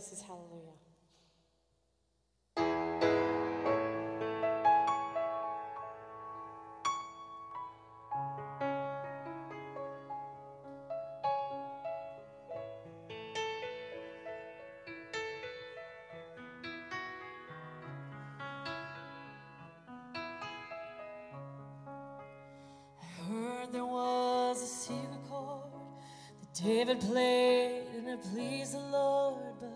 This is Hallelujah. There was a secret chord that David played and it pleased the Lord, but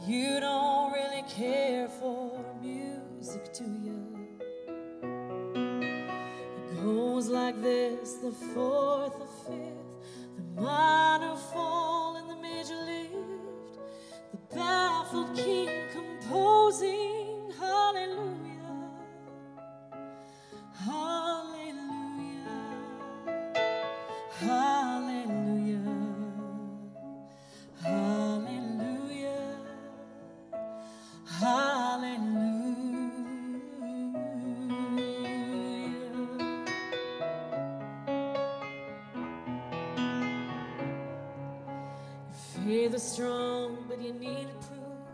you don't really care for music, do you? It goes like this: the fourth, the fifth, the minor fall and the major lift, the baffled king composing hallelujah, hallelujah. Hallelujah, hallelujah, hallelujah. Your faith is strong, but you needed proof.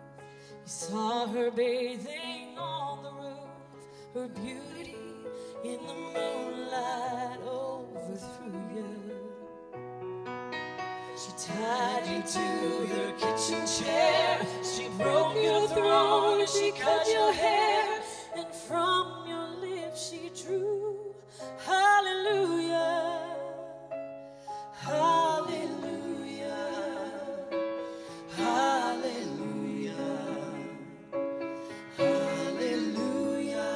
You saw her bathing on the roof, her beauty in the moonlight overthrew you. She tied you to your kitchen chair, she broke your throne and she cut your hair, and from your lips she drew hallelujah, hallelujah, hallelujah, hallelujah,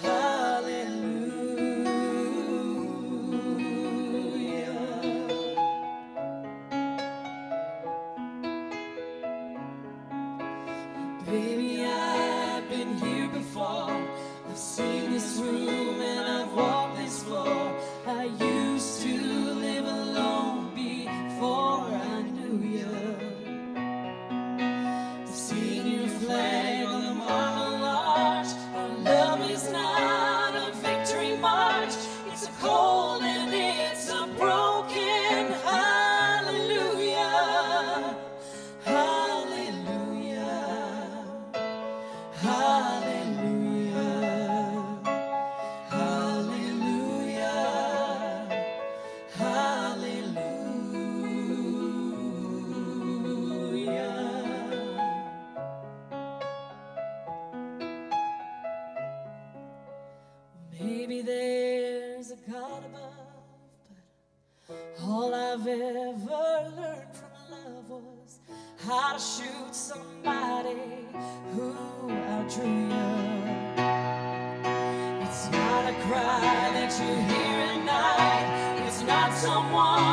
hallelujah. Baby, I've been here before. I've seen this room and I've walked this floor. I used to live alone before I knew you. I've seen your flag on the Marble Arch. Our love is not a victory march. It's a cold and it's a broken hallelujah, hallelujah, hallelujah, hallelujah, hallelujah. Maybe there's a God above, but all I've ever learned from love was how to shoot somebody who outdrew you. It's not a cry that you hear at night. It's not someone